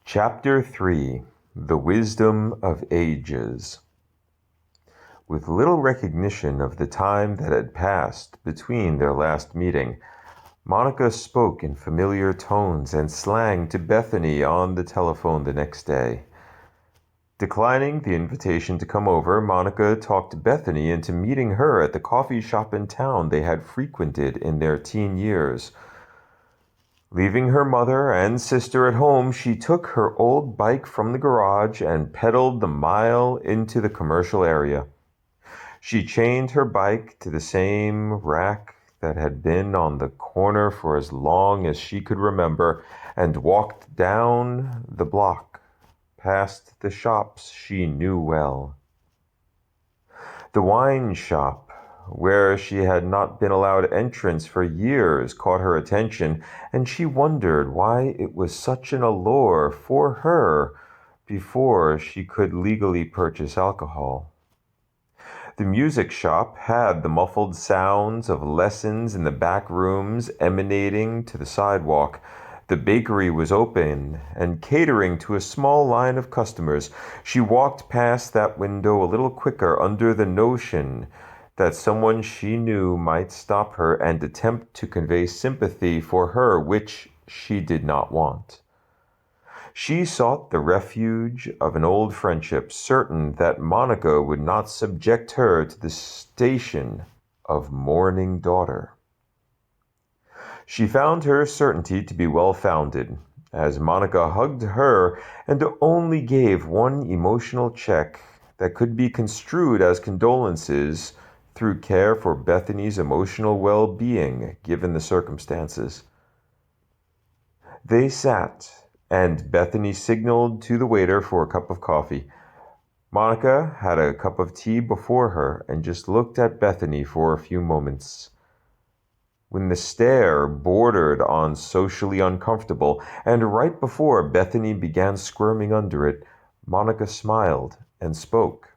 Chapter 3 The Wisdom of Ages. With little recognition of the time that had passed between their last meeting, Monica spoke in familiar tones and slang to Bethany on the telephone the next day. Declining the invitation to come over, Monica talked Bethany into meeting her at the coffee shop in town they had frequented in their teen years. Leaving her mother and sister at home, she took her old bike from the garage and pedaled the mile into the commercial area. She chained her bike to the same rack that had been on the corner for as long as she could remember and walked down the block, past the shops she knew well. The wine shop, where she had not been allowed entrance for years, caught her attention, and she wondered why it was such an allure for her before she could legally purchase alcohol. The music shop had the muffled sounds of lessons in the back rooms emanating to the sidewalk. The bakery was open and catering to a small line of customers. She walked past that window a little quicker under the notion that someone she knew might stop her and attempt to convey sympathy for her, which she did not want. She sought the refuge of an old friendship, certain that Monica would not subject her to the station of mourning daughter. She found her certainty to be well-founded, as Monica hugged her and only gave one emotional check that could be construed as condolences through care for Bethany's emotional well-being, given the circumstances. They sat, and Bethany signaled to the waiter for a cup of coffee. Monica had a cup of tea before her and just looked at Bethany for a few moments. When the stare bordered on socially uncomfortable, and right before Bethany began squirming under it, Monica smiled and spoke.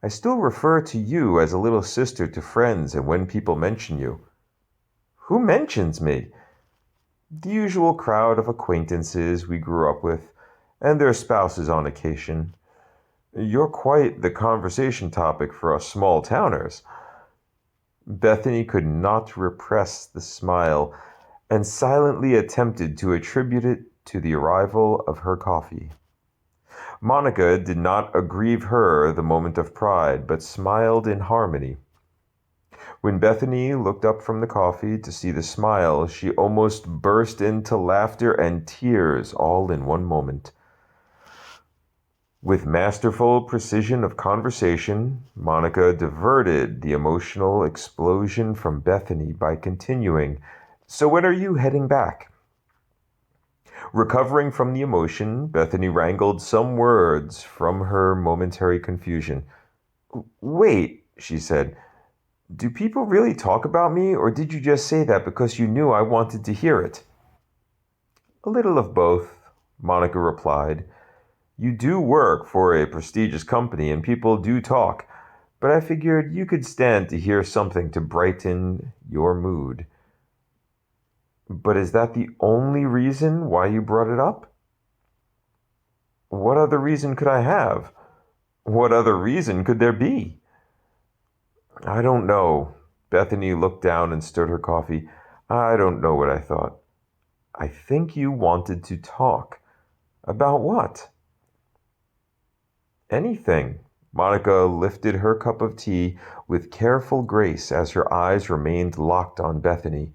"I still refer to you as a little sister to friends and when people mention you." "Who mentions me?" "The usual crowd of acquaintances we grew up with, and their spouses on occasion. You're quite the conversation topic for us small towners." Bethany could not repress the smile and silently attempted to attribute it to the arrival of her coffee. Monica did not aggrieve her the moment of pride, but smiled in harmony. When Bethany looked up from the coffee to see the smile, she almost burst into laughter and tears all in one moment. With masterful precision of conversation, Monica diverted the emotional explosion from Bethany by continuing, "So when are you heading back?" Recovering from the emotion, Bethany wrangled some words from her momentary confusion. "Wait," she said. "Do people really talk about me, or did you just say that because you knew I wanted to hear it?" "A little of both," Monica replied. "You do work for a prestigious company and people do talk, but I figured you could stand to hear something to brighten your mood." "But is that the only reason why you brought it up?" "What other reason could I have? What other reason could there be?" "I don't know." Bethany looked down and stirred her coffee. "I don't know what I thought." "I think you wanted to talk." "About what?" "Anything." Monica lifted her cup of tea with careful grace as her eyes remained locked on Bethany.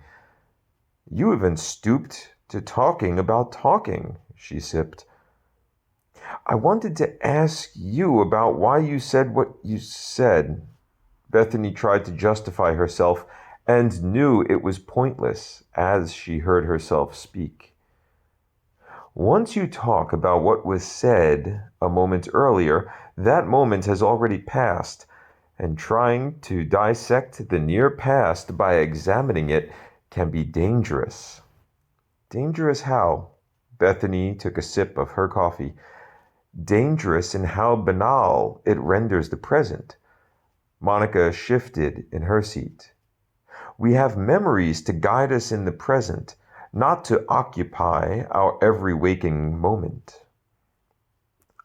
"You even stooped to talking about talking," she sipped. "I wanted to ask you about why you said what you said." Bethany tried to justify herself and knew it was pointless as she heard herself speak. "Once you talk about what was said a moment earlier, that moment has already passed, and trying to dissect the near past by examining it can be dangerous." "Dangerous how?" Bethany took a sip of her coffee. "Dangerous in how banal it renders the present." Monica shifted in her seat. "We have memories to guide us in the present, not to occupy our every waking moment.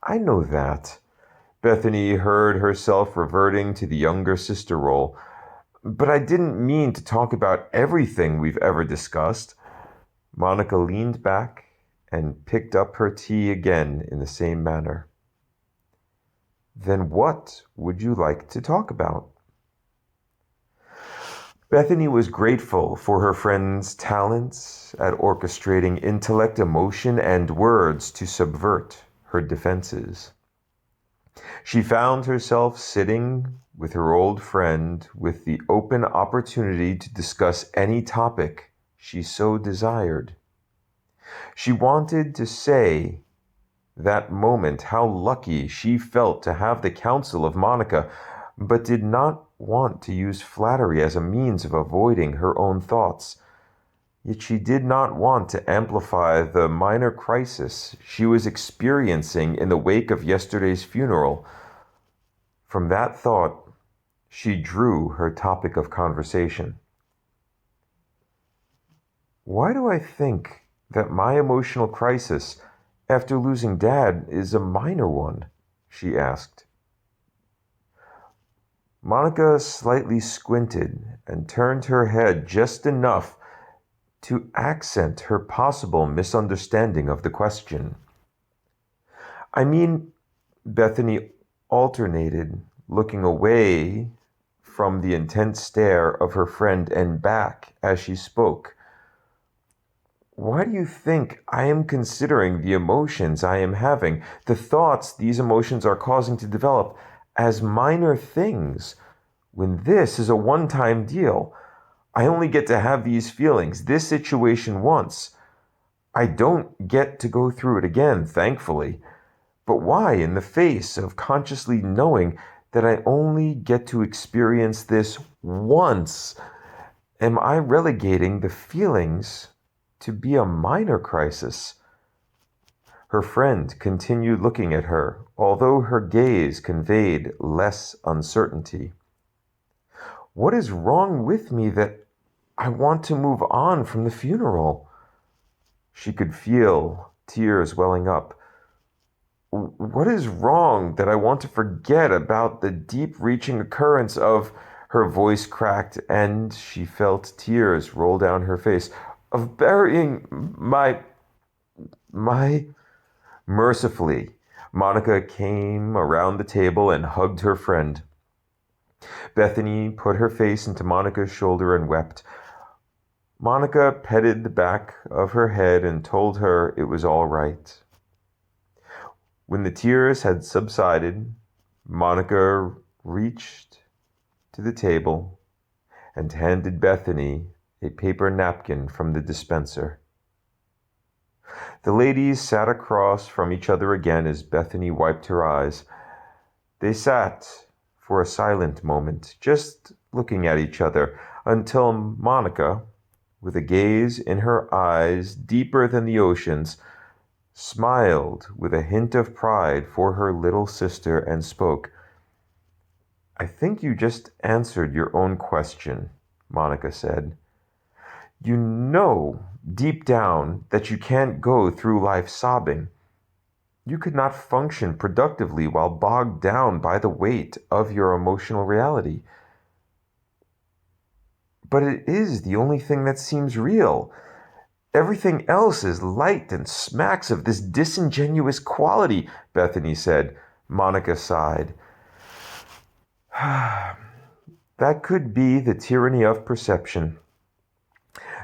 I know that. Bethany heard herself reverting to the younger sister role. But I didn't mean to talk about everything we've ever discussed. Monica leaned back and picked up her tea again in the same manner. Then what would you like to talk about? Bethany was grateful for her friend's talents at orchestrating intellect, emotion, and words to subvert her defenses. She found herself sitting with her old friend with the open opportunity to discuss any topic she so desired. She wanted to say that moment how lucky she felt to have the counsel of Monica, but did not want to use flattery as a means of avoiding her own thoughts. Yet she did not want to amplify the minor crisis she was experiencing in the wake of yesterday's funeral. From that thought, she drew her topic of conversation. Why do I think that my emotional crisis after losing Dad is a minor one? She asked. Monica slightly squinted and turned her head just enough to accent her possible misunderstanding of the question. I mean, Bethany alternated, looking away from the intense stare of her friend and back as she spoke. Why do you think I am considering the emotions I am having, the thoughts these emotions are causing to develop, as minor things, when this is a one-time deal? I only get to have these feelings, this situation once. I don't get to go through it again, thankfully. But why, in the face of consciously knowing that I only get to experience this once, am I relegating the feelings to be a minor crisis? Her friend continued looking at her, although her gaze conveyed less uncertainty. What is wrong with me that I want to move on from the funeral? She could feel tears welling up. What is wrong that I want to forget about the deep-reaching occurrence of... Her voice cracked and she felt tears roll down her face. Of burying my... Mercifully, Monica came around the table and hugged her friend. Bethany put her face into Monica's shoulder and wept. Monica petted the back of her head and told her it was all right. When the tears had subsided, Monica reached to the table and handed Bethany a paper napkin from the dispenser. The ladies sat across from each other again as Bethany wiped her eyes. They sat for a silent moment, just looking at each other, until Monica, with a gaze in her eyes deeper than the ocean's, smiled with a hint of pride for her little sister and spoke. I think you just answered your own question, Monica said. You know deep down that you can't go through life sobbing. You could not function productively while bogged down by the weight of your emotional reality. But it is the only thing that seems real. Everything else is light and smacks of this disingenuous quality, Bethany said. Monica sighed. That could be the tyranny of perception.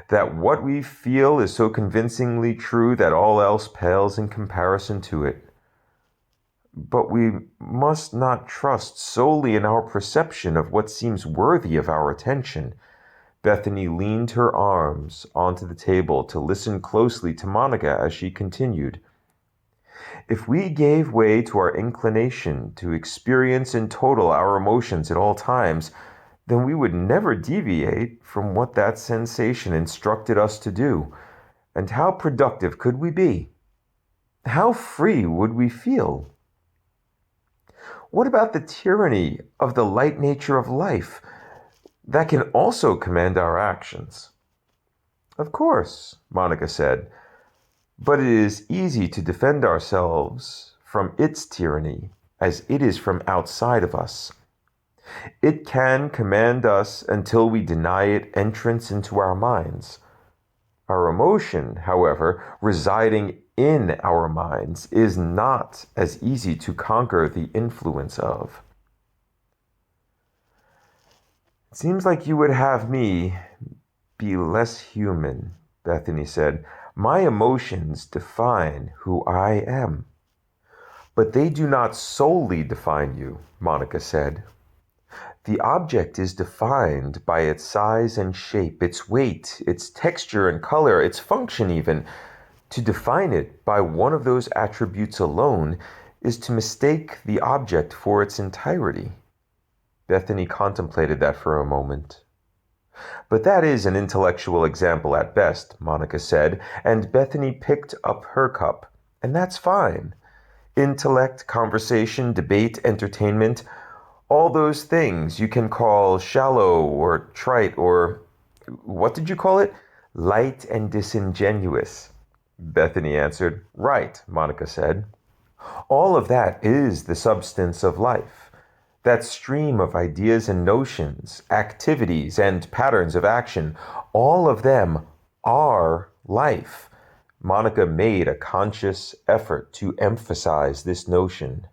That what we feel is so convincingly true that all else pales in comparison to it. But we must not trust solely in our perception of what seems worthy of our attention. Bethany leaned her arms onto the table to listen closely to Monica as she continued. If we gave way to our inclination to experience in total our emotions at all times, then we would never deviate from what that sensation instructed us to do. And how productive could we be? How free would we feel? What about the tyranny of the light nature of life that can also command our actions? Of course, Monica said, but it is easy to defend ourselves from its tyranny as it is from outside of us. It can command us until we deny it entrance into our minds. Our emotion, however, residing in our minds, is not as easy to conquer the influence of. It seems like you would have me be less human, Bethany said. My emotions define who I am. But they do not solely define you, Monica said. The object is defined by its size and shape, its weight, its texture and color, its function even. To define it by one of those attributes alone is to mistake the object for its entirety. Bethany contemplated that for a moment. But that is an intellectual example at best, Monica said, and Bethany picked up her cup. And that's fine. Intellect, conversation, debate, entertainment, all those things you can call shallow or trite or, what did you call it? Light and disingenuous. Bethany answered. Right, Monica said. All of that is the substance of life. That stream of ideas and notions, activities and patterns of action, all of them are life. Monica made a conscious effort to emphasize this notion.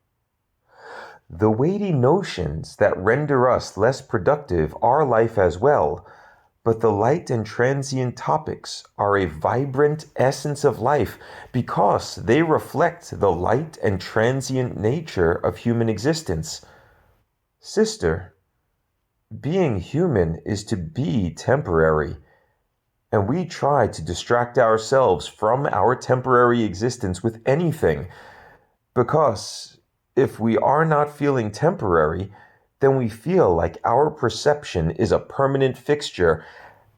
The weighty notions that render us less productive are life as well, but the light and transient topics are a vibrant essence of life because they reflect the light and transient nature of human existence. Sister, being human is to be temporary, and we try to distract ourselves from our temporary existence with anything, because if we are not feeling temporary, then we feel like our perception is a permanent fixture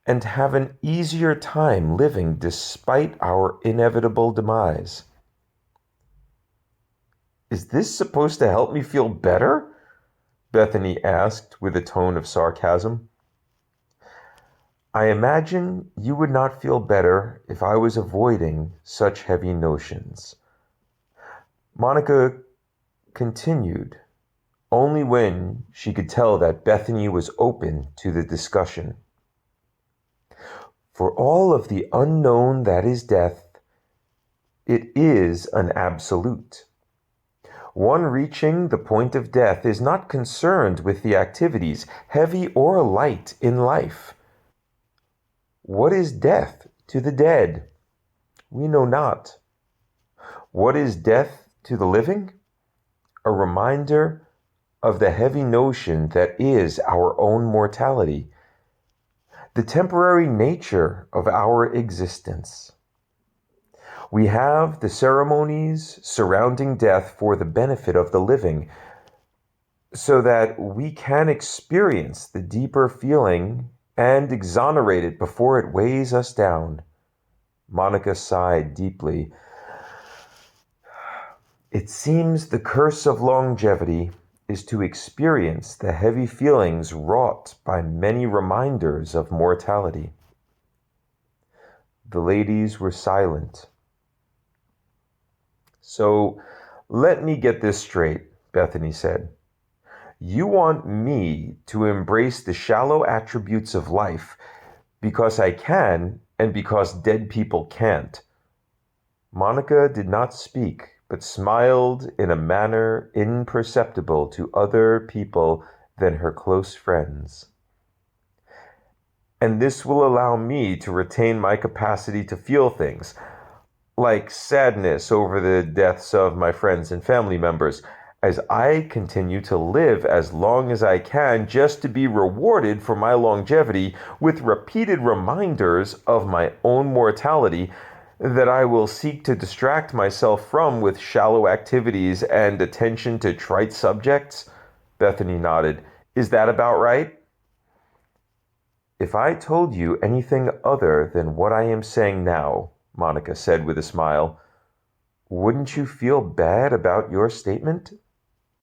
and have an easier time living despite our inevitable demise. Is this supposed to help me feel better? Bethany asked with a tone of sarcasm. I imagine you would not feel better if I was avoiding such heavy notions. Monica continued, only when she could tell that Bethany was open to the discussion. For all of the unknown that is death, it is an absolute. One reaching the point of death is not concerned with the activities, heavy or light, in life. What is death to the dead? We know not. What is death to the living? A reminder of the heavy notion that is our own mortality, the temporary nature of our existence. We have the ceremonies surrounding death for the benefit of the living, so that we can experience the deeper feeling and exonerate it before it weighs us down. Monica sighed deeply. It seems the curse of longevity is to experience the heavy feelings wrought by many reminders of mortality. The ladies were silent. So, let me get this straight, Bethany said. You want me to embrace the shallow attributes of life because I can and because dead people can't. Monica did not speak, but smiled in a manner imperceptible to other people than her close friends. And this will allow me to retain my capacity to feel things, like sadness over the deaths of my friends and family members, as I continue to live as long as I can just to be rewarded for my longevity with repeated reminders of my own mortality that I will seek to distract myself from with shallow activities and attention to trite subjects? Bethany nodded. Is that about right? If I told you anything other than what I am saying now, Monica said with a smile, wouldn't you feel bad about your statement?